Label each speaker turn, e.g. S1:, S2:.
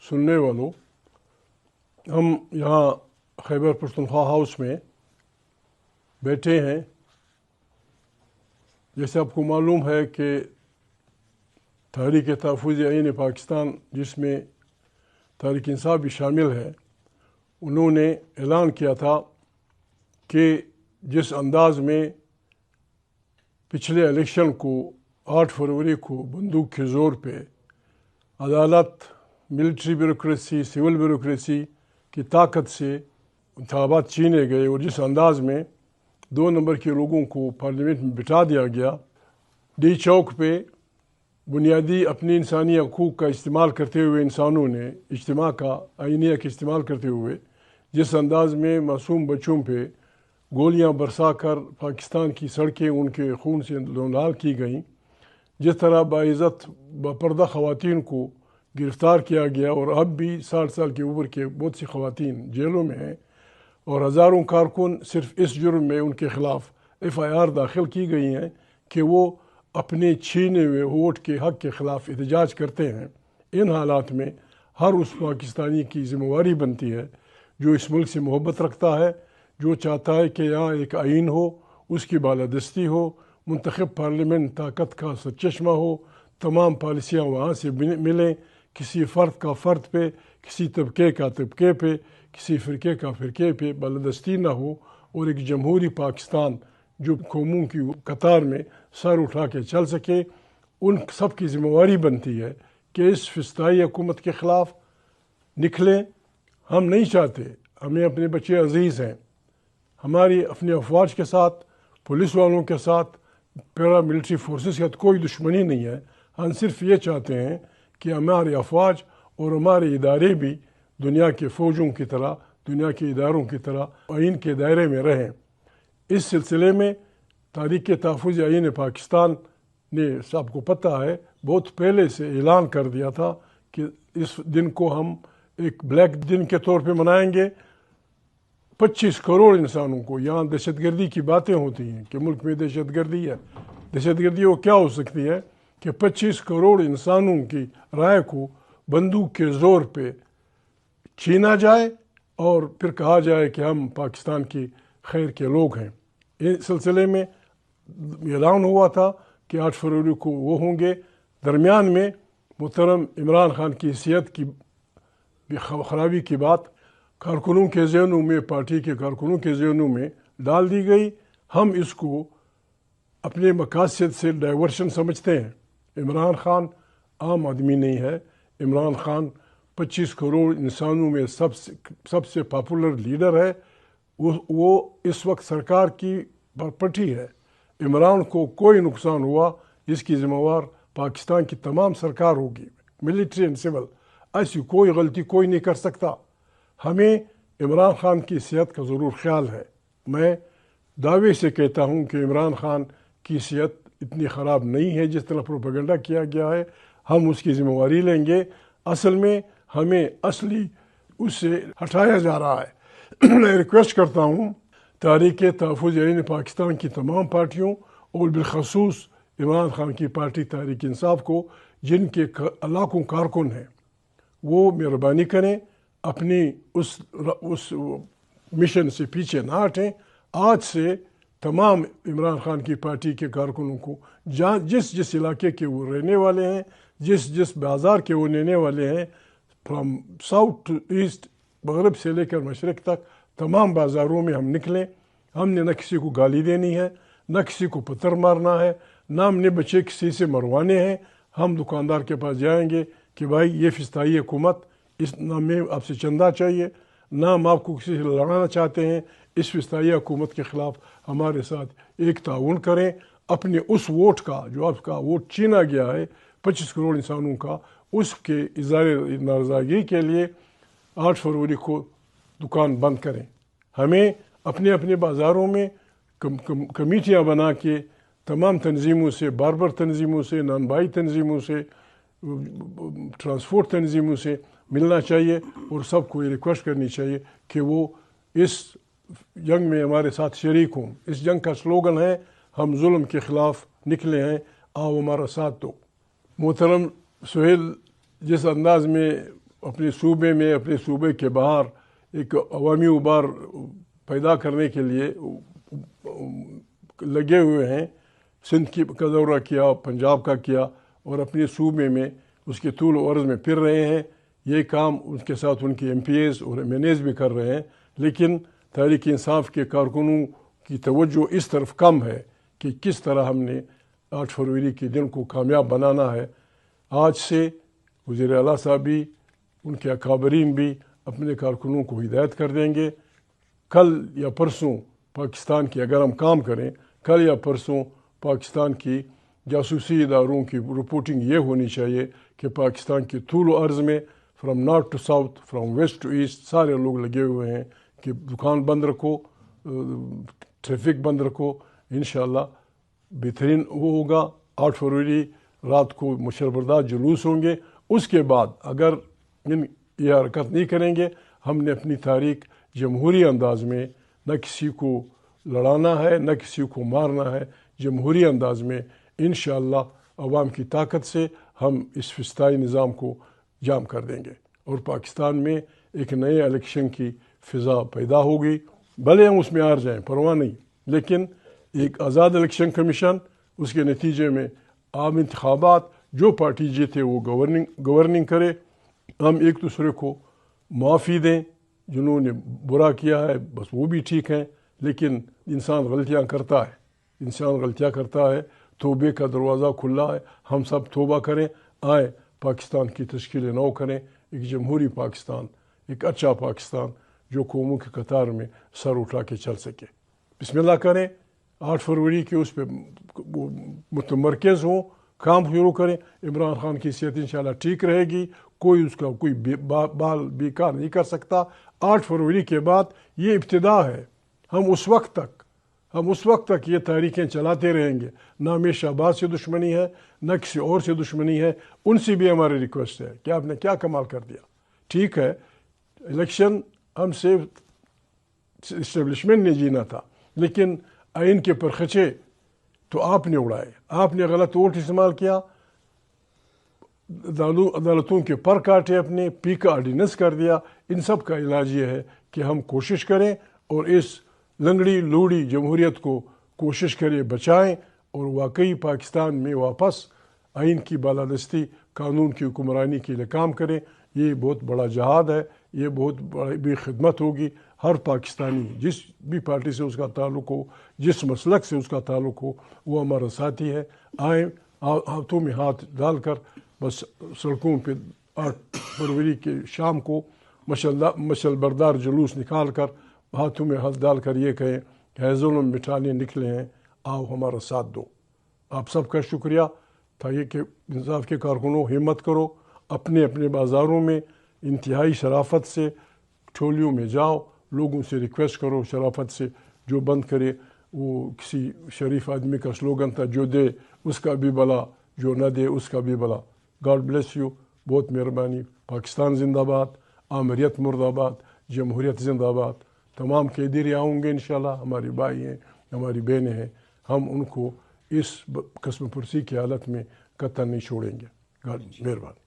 S1: سننے والوں، ہم یہاں خیبر پختونخوا ہاؤس میں بیٹھے ہیں۔ جیسے آپ کو معلوم ہے کہ تحریک تحفظ آئین پاکستان، جس میں تحریک انصاف بھی شامل ہے، انہوں نے اعلان کیا تھا کہ جس انداز میں پچھلے الیکشن کو 8 فروری کو بندوق کے زور پہ عدالت، ملٹری بیوروکریسی، سول بیوروکریسی کی طاقت سے انتخابات چھینے گئے، اور جس انداز میں 2 نمبر کے لوگوں کو پارلیمنٹ میں بٹھا دیا گیا، ڈی چوک پہ بنیادی اپنی انسانی حقوق کا استعمال کرتے ہوئے انسانوں نے اجتماع کا آئینیہ کا استعمال کرتے ہوئے جس انداز میں معصوم بچوں پہ گولیاں برسا کر پاکستان کی سڑکیں ان کے خون سے لال کی گئیں، جس طرح باعزت باپردہ خواتین کو گرفتار کیا گیا، اور اب بھی 60 سال کی عمر کے بہت سی خواتین جیلوں میں ہیں، اور ہزاروں کارکن صرف اس جرم میں ان کے خلاف FIR داخل کی گئی ہیں کہ وہ اپنے چھینے ہوئے ووٹ کے حق کے خلاف احتجاج کرتے ہیں۔ ان حالات میں ہر اس پاکستانی کی ذمہ داری بنتی ہے جو اس ملک سے محبت رکھتا ہے، جو چاہتا ہے کہ یہاں ایک آئین ہو، اس کی بالادستی ہو، منتخب پارلیمنٹ طاقت کا سرچشمہ ہو، تمام پالیسیاں وہاں سے ملیں، کسی فرد کا فرد پہ، کسی طبقے کا طبقے پہ، کسی فرقے کا فرقے پہ بالادستی نہ ہو، اور ایک جمہوری پاکستان جو قوموں کی قطار میں سر اٹھا کے چل سکے۔ ان سب کی ذمہ داری بنتی ہے کہ اس فسطائی حکومت کے خلاف نکلیں۔ ہم نہیں چاہتے، ہمیں اپنے بچے عزیز ہیں، ہماری اپنے افواج کے ساتھ، پولیس والوں کے ساتھ، پیرا ملٹری فورسز کے ساتھ کوئی دشمنی نہیں ہے۔ ہم صرف یہ چاہتے ہیں کہ ہمارے افواج اور ہمارے ادارے بھی دنیا کے فوجوں کی طرح، دنیا کے اداروں کی طرح آئین کے دائرے میں رہیں۔ اس سلسلے میں تحریک تحفظ آئین پاکستان نے، سب کو پتہ ہے، بہت پہلے سے اعلان کر دیا تھا کہ اس دن کو ہم ایک بلیک دن کے طور پہ منائیں گے۔ 25 کروڑ انسانوں کو، یہاں دہشت گردی کی باتیں ہوتی ہیں کہ ملک میں دہشت گردی ہے، دہشت گردی وہ کیا ہو سکتی ہے کہ 25 کروڑ انسانوں کی رائے کو بندوق کے زور پہ چھینا جائے اور پھر کہا جائے کہ ہم پاکستان کی خیر کے لوگ ہیں۔ اس سلسلے میں اعلان ہوا تھا کہ 8 فروری کو وہ ہوں گے۔ درمیان میں محترم عمران خان کی صحت کی خرابی کی بات کارکنوں کے ذہنوں میں، پارٹی کے کارکنوں کے ذہنوں میں ڈال دی گئی۔ ہم اس کو اپنے مقاصد سے ڈائیورشن سمجھتے ہیں۔ عمران خان عام آدمی نہیں ہے، عمران خان 25 کروڑ انسانوں میں سب سے پاپولر لیڈر ہے۔ وہ اس وقت سرکار کی پرپٹی ہے۔ عمران کو کوئی نقصان ہوا، اس کی ذمہ دار پاکستان کی تمام سرکار ہوگی، ملٹری اینڈ سول۔ ایسی کوئی غلطی کوئی نہیں کر سکتا۔ ہمیں عمران خان کی صحت کا ضرور خیال ہے۔ میں دعوے سے کہتا ہوں کہ عمران خان کی صحت اتنی خراب نہیں ہے جس طرح پروپیگنڈا کیا گیا ہے۔ ہم اس کی ذمہ داری لیں گے۔ اصل میں ہمیں اصلی اس سے ہٹایا جا رہا ہے۔ میں ریکویسٹ کرتا ہوں تحریک تحفظ آئین پاکستان کی تمام پارٹیوں اور بالخصوص عمران خان کی پارٹی تحریک انصاف کو، جن کے علاقوں کارکن ہیں، وہ مہربانی کریں، اپنی اس مشن سے پیچھے نہ ہٹیں۔ آج سے تمام عمران خان کی پارٹی کے کارکنوں کو، جس علاقے کے وہ رہنے والے ہیں، جس بازار کے وہ رہنے والے ہیں، فرام ساؤتھ ٹو ایسٹ، مغرب سے لے کر مشرق تک، تمام بازاروں میں ہم نکلیں۔ ہم نے نہ کسی کو گالی دینی ہے، نہ کسی کو پتھر مارنا ہے، نہ ہم نے بچے کسی سے مروانے ہیں۔ ہم دکاندار کے پاس جائیں گے کہ بھائی یہ فسطائی حکومت، نہ ہمیں آپ سے چندہ چاہیے، نہ ہم آپ کو کسی سے لڑانا چاہتے ہیں۔ اس فسطائی حکومت کے خلاف ہمارے ساتھ ایک تعاون کریں۔ اپنے اس ووٹ کا، جو آپ کا ووٹ چھینا گیا ہے 25 کروڑ انسانوں کا، اس کے اظہار نارضائیگی کے لیے 8 فروری کو دکان بند کریں۔ ہمیں اپنے اپنے بازاروں میں کمیٹیاں بنا کے تمام تنظیموں سے، باربر تنظیموں سے، نان بھائی تنظیموں سے، ٹرانسپورٹ تنظیموں سے ملنا چاہیے، اور سب کو یہ ریکویسٹ کرنی چاہیے کہ وہ اس جنگ میں ہمارے ساتھ شریک ہوں۔ اس جنگ کا سلوگن ہے، ہم ظلم کے خلاف نکلے ہیں، آؤ ہمارا ساتھ دو۔ محترم سہیل جس انداز میں اپنے صوبے میں اپنے صوبے کے باہر ایک عوامی ابھار پیدا کرنے کے لیے لگے ہوئے ہیں. سندھ کا دورہ کیا، پنجاب کا کیا، اور اپنے صوبے میں اس کے طول و عرض میں پھر رہے ہیں. یہ کام ان کے ساتھ ان کے ایم پی ایز اور ایم این ایز بھی کر رہے ہیں. لیکن تحریک انصاف کے کارکنوں کی توجہ اس طرف کم ہے کہ کس طرح ہم نے 8 فروری کے دن کو کامیاب بنانا ہے. آج سے وزیر اعلیٰ صاحب بھی، ان کے اکابرین بھی اپنے کارکنوں کو ہدایت کر دیں گے. کل یا پرسوں پاکستان کی اگر ہم کام کریں، کل یا پرسوں پاکستان کی جاسوسی اداروں کی رپورٹنگ یہ ہونی چاہیے کہ پاکستان کے طول و عرض میں from north to south, from west to east سارے لوگ لگے ہوئے ہیں کہ دکان بند رکھو، ٹریفک بند رکھو. انشاءاللہ بہترین وہ ہوگا. 8 فروری رات کو مشربردار جلوس ہوں گے. اس کے بعد اگر یہ حرکت نہیں کریں گے، ہم نے اپنی تاریخ جمہوری انداز میں، نہ کسی کو لڑانا ہے نہ کسی کو مارنا ہے، جمہوری انداز میں انشاءاللہ عوام کی طاقت سے ہم اس فسطائی نظام کو جام کر دیں گے اور پاکستان میں ایک نئے الیکشن کی فضا پیدا ہوگی. بھلے ہم اس میں ہار جائیں، پرواہ نہیں، لیکن ایک آزاد الیکشن کمیشن، اس کے نتیجے میں عام انتخابات، جو پارٹی جیتے وہ گورننگ کرے. ہم ایک دوسرے کو معافی دیں، جنہوں نے برا کیا ہے بس وہ بھی ٹھیک ہیں. لیکن انسان غلطیاں کرتا ہے، توبے کا دروازہ کھلا ہے. ہم سب توبہ کریں، آئیں پاکستان کی تشکیل نو کریں، ایک جمہوری پاکستان، ایک اچھا پاکستان جو قوموں کی قطار میں سر اٹھا کے چل سکے. بسم اللہ کریں. 8 فروری کے اس پہ متمرکز ہوں، کام شروع کریں. عمران خان کی صحت انشاءاللہ ٹھیک رہے گی، کوئی اس کا کوئی بال بیکار نہیں کر سکتا. 8 فروری کے بعد یہ ابتدا ہے. ہم اس وقت تک یہ تحریکیں چلاتے رہیں گے. نہ ہمیں شہباز سے دشمنی ہے، نہ کسی اور سے دشمنی ہے. ان سے بھی ہماری ریکویسٹ ہے کہ آپ نے کیا کمال کر دیا. ٹھیک ہے، الیکشن ہم سے اسٹیبلشمنٹ نے جینا تھا، لیکن آئین کے پرخچے تو آپ نے اڑائے. آپ نے غلط ووٹ استعمال کیا، عدالتوں کے پر کاٹے، اپنے پی کا آرڈیننس کر دیا. ان سب کا علاج یہ ہے کہ ہم کوشش کریں اور اس لنگڑی لوڑی جمہوریت کو کوشش کریں بچائیں، اور واقعی پاکستان میں واپس آئین کی بالادستی، قانون کی حکمرانی کے لیے کام کریں. یہ بہت بڑا جہاد ہے، یہ بہت بڑی خدمت ہوگی. ہر پاکستانی جس بھی پارٹی سے اس کا تعلق ہو، جس مسلک سے اس کا تعلق ہو، وہ ہمارا ساتھی ہے. آئیں ہاتھوں میں ہاتھ ڈال کر بس سڑکوں پہ 8 فروری کے شام کو مشل بردار جلوس نکال کر ہاتھوں میں ہاتھ ڈال کر یہ کہیں کہ ظلم مٹانے نکلے ہیں، آؤ ہمارا ساتھ دو. آپ سب کا شکریہ تھا یہ کہ انصاف کے کارکنوں ہمت کرو، اپنے اپنے بازاروں میں انتہائی شرافت سے ٹھولیوں میں جاؤ، لوگوں سے ریکویسٹ کرو شرافت سے. جو بند کرے وہ کسی شریف آدمی کا سلوگن تھا، جو دے اس کا بھی بلا، جو نہ دے اس کا بھی بلا. God bless you. بہت مہربانی. پاکستان زندہ باد، آمریت مرد آباد، جمہوریت زندہ باد. تمام قیدی رہا ہوں گے انشاءاللہ، ہماری بھائی ہیں، ہماری بہنیں ہیں. ہم ان کو اس قسم پرسی کی حالت میں قطعا نہیں چھوڑیں گے. گاڈ مہربان.